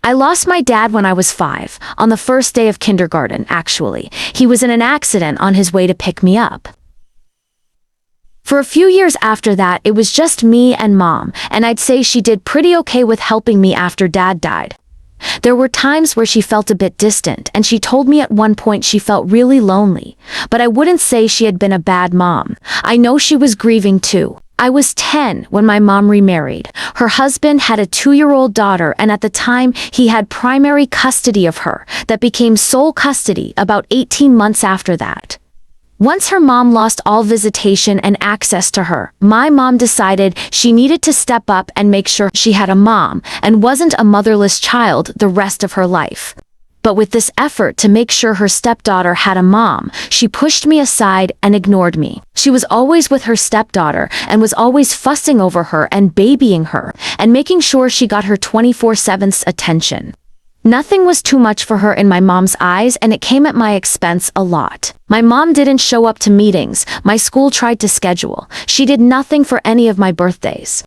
I lost my dad when I was 5, on the first day of kindergarten, actually. He was in an accident on his way to pick me up. For a few years after that, it was just me and Mom, and I'd say she did pretty okay with helping me after Dad died. There were times where she felt a bit distant, and she told me at one point she felt really lonely, but I wouldn't say she had been a bad mom. I know she was grieving too. I was 10 when my mom remarried. Her husband had a 2-year-old daughter, and at the time, he had primary custody of her that became sole custody about 18 months after that. Once her mom lost all visitation and access to her, my mom decided she needed to step up and make sure she had a mom and wasn't a motherless child the rest of her life. But with this effort to make sure her stepdaughter had a mom, she pushed me aside and ignored me. She was always with her stepdaughter and was always fussing over her and babying her and making sure she got her 24/7 attention. Nothing was too much for her in my mom's eyes, and it came at my expense a lot. My mom didn't show up to meetings my school tried to schedule. She did nothing for any of my birthdays.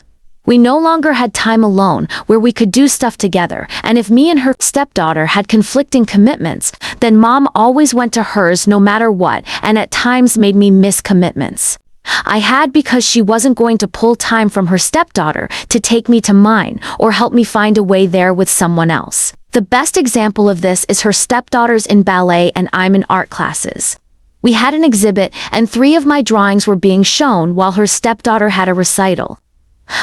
We no longer had time alone where we could do stuff together, and if me and her stepdaughter had conflicting commitments, then Mom always went to hers no matter what, and at times made me miss commitments I had because she wasn't going to pull time from her stepdaughter to take me to mine or help me find a way there with someone else. The best example of this is her stepdaughter's in ballet and I'm in art classes. We had an exhibit and 3 of my drawings were being shown while her stepdaughter had a recital.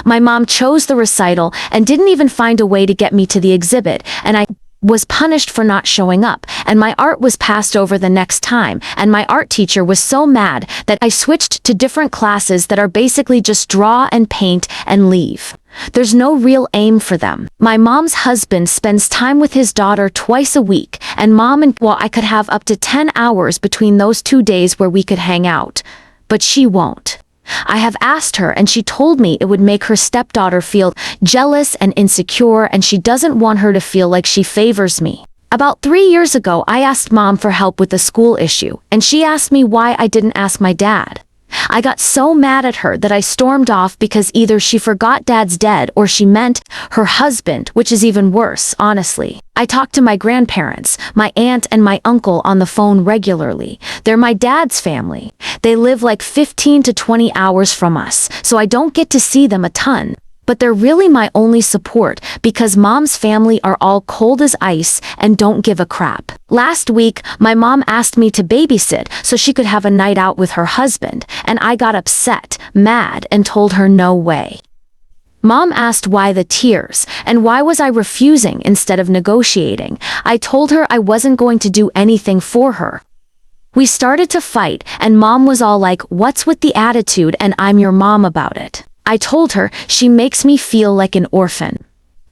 My mom chose the recital and didn't even find a way to get me to the exhibit, and I was punished for not showing up, and my art was passed over the next time, and my art teacher was so mad that I switched to different classes that are basically just draw and paint and leave. There's no real aim for them. My mom's husband spends time with his daughter twice a week, and I could have up to 10 hours between those 2 days where we could hang out. But she won't. I have asked her, and she told me it would make her stepdaughter feel jealous and insecure, and she doesn't want her to feel like she favors me. About 3 years ago, I asked Mom for help with a school issue, and she asked me why I didn't ask my dad. I got so mad at her that I stormed off because either she forgot Dad's dead or she meant her husband, which is even worse, honestly. I talk to my grandparents, my aunt and my uncle on the phone regularly. They're my dad's family. They live like 15 to 20 hours from us, so I don't get to see them a ton. But they're really my only support because Mom's family are all cold as ice and don't give a crap. Last week, my mom asked me to babysit so she could have a night out with her husband, and I got upset, mad, and told her no way. Mom asked why the tears, and why was I refusing instead of negotiating. I told her I wasn't going to do anything for her. We started to fight, and Mom was all like, "What's with the attitude, and I'm your mom about it." I told her she makes me feel like an orphan.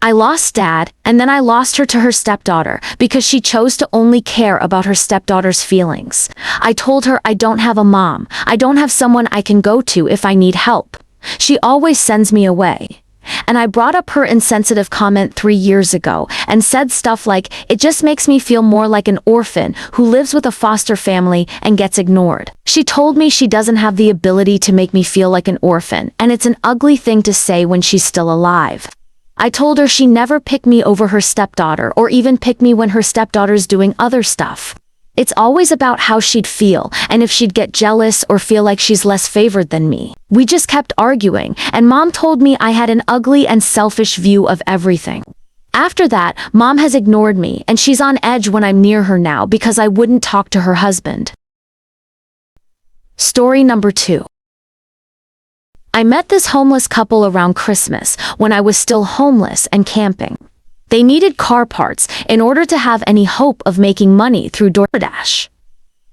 I lost Dad, and then I lost her to her stepdaughter because she chose to only care about her stepdaughter's feelings. I told her I don't have a mom. I don't have someone I can go to if I need help. She always sends me away. And I brought up her insensitive comment 3 years ago and said stuff like, "It just makes me feel more like an orphan who lives with a foster family and gets ignored." She told me she doesn't have the ability to make me feel like an orphan, and it's an ugly thing to say when she's still alive. I told her she never picked me over her stepdaughter or even picked me when her stepdaughter's doing other stuff. It's always about how she'd feel and if she'd get jealous or feel like she's less favored than me. We just kept arguing, and Mom told me I had an ugly and selfish view of everything. After that, Mom has ignored me, and she's on edge when I'm near her now because I wouldn't talk to her husband. Story number 2. I met this homeless couple around Christmas when I was still homeless and camping. They needed car parts in order to have any hope of making money through DoorDash.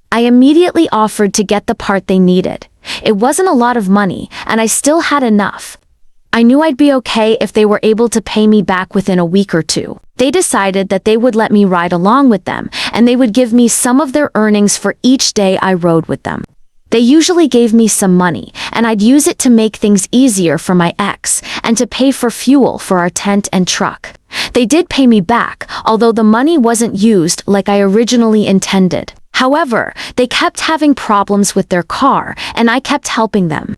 I immediately offered to get the part they needed. It wasn't a lot of money, and I still had enough. I knew I'd be okay if they were able to pay me back within a week or 2. They decided that they would let me ride along with them, and they would give me some of their earnings for each day I rode with them. They usually gave me some money, and I'd use it to make things easier for my ex and to pay for fuel for our tent and truck. They did pay me back, although the money wasn't used like I originally intended. However, they kept having problems with their car, and I kept helping them.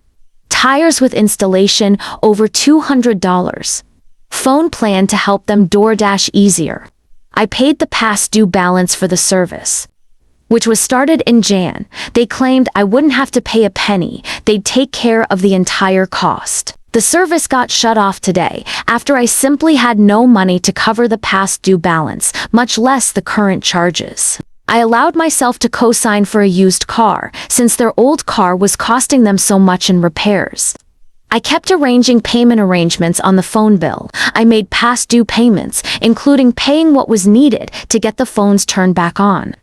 Tires with installation, over $200. phone plan to help them DoorDash easier. I paid the past due balance for the service, which was started in Jan. They claimed I wouldn't have to pay a penny, they'd take care of the entire cost. The service got shut off today after I simply had no money to cover the past due balance, much less the current charges. I allowed myself to co-sign for a used car, since their old car was costing them so much in repairs. I kept arranging payment arrangements on the phone bill. I made past due payments, including paying what was needed to get the phones turned back on.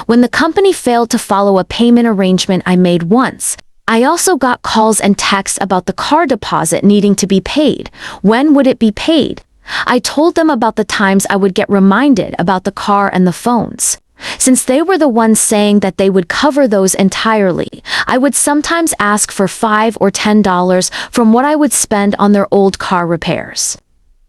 When the company failed to follow a payment arrangement I made once, I also got calls and texts about the car deposit needing to be paid. When would it be paid? I told them about the times I would get reminded about the car and the phones. Since they were the ones saying that they would cover those entirely, I would sometimes ask for $5 or $10 from what I would spend on their old car repairs.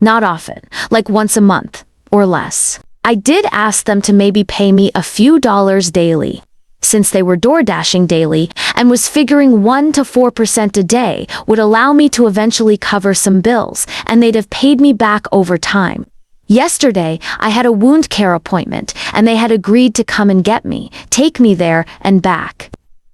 Not often, like once a month, or less. I did ask them to maybe pay me a few dollars daily, since they were DoorDashing daily, and was figuring 1 to 4% a day would allow me to eventually cover some bills, and they'd have paid me back over time. Yesterday, I had a wound care appointment, and they had agreed to come and get me, take me there and back.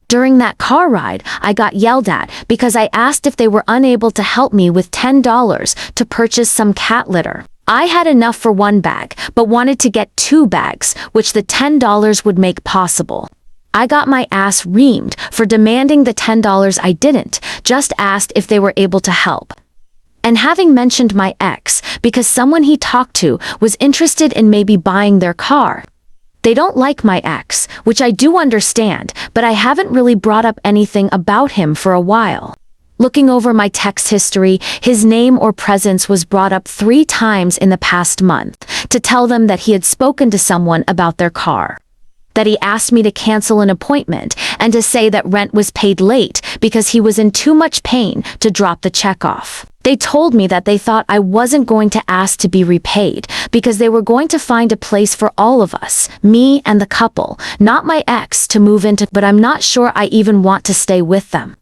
During that car ride, I got yelled at because I asked if they were unable to help me with $10 to purchase some cat litter. I had enough for 1 bag, but wanted to get 2 bags, which the $10 would make possible. I got my ass reamed for demanding the $10 I didn't, just asked if they were able to help. And having mentioned my ex, because someone he talked to was interested in maybe buying their car. They don't like my ex, which I do understand, but I haven't really brought up anything about him for a while. Looking over my text history, his name or presence was brought up 3 times in the past month, to tell them that he had spoken to someone about their car. That he asked me to cancel an appointment, and to say that rent was paid late because he was in too much pain to drop the check off. They told me that they thought I wasn't going to ask to be repaid because they were going to find a place for all of us, me and the couple, not my ex, to move into, but I'm not sure I even want to stay with them.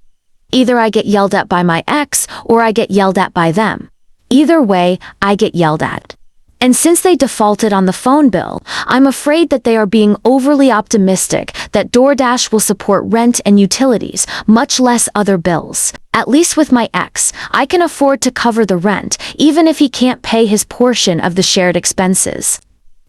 Either I get yelled at by my ex or I get yelled at by them. Either way, I get yelled at. And since they defaulted on the phone bill, I'm afraid that they are being overly optimistic that DoorDash will support rent and utilities, much less other bills. At least with my ex, I can afford to cover the rent, even if he can't pay his portion of the shared expenses.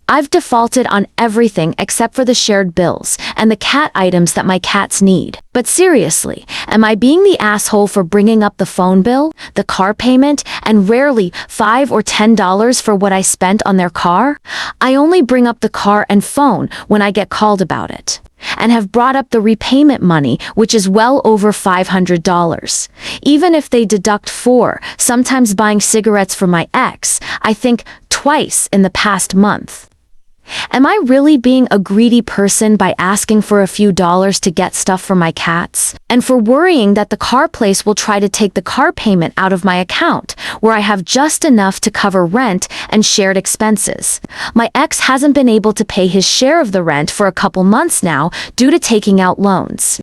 I've defaulted on everything except for the shared bills and the cat items that my cats need. But seriously, am I being the asshole for bringing up the phone bill, the car payment, and rarely $5 or $10 for what I spent on their car? I only bring up the car and phone when I get called about it, and have brought up the repayment money, which is well over $500. Even if they deduct for, sometimes buying cigarettes for my ex, I think twice in the past month. Am I really being a greedy person by asking for a few dollars to get stuff for my cats? And for worrying that the car place will try to take the car payment out of my account, where I have just enough to cover rent and shared expenses. My ex hasn't been able to pay his share of the rent for a couple months now due to taking out loans.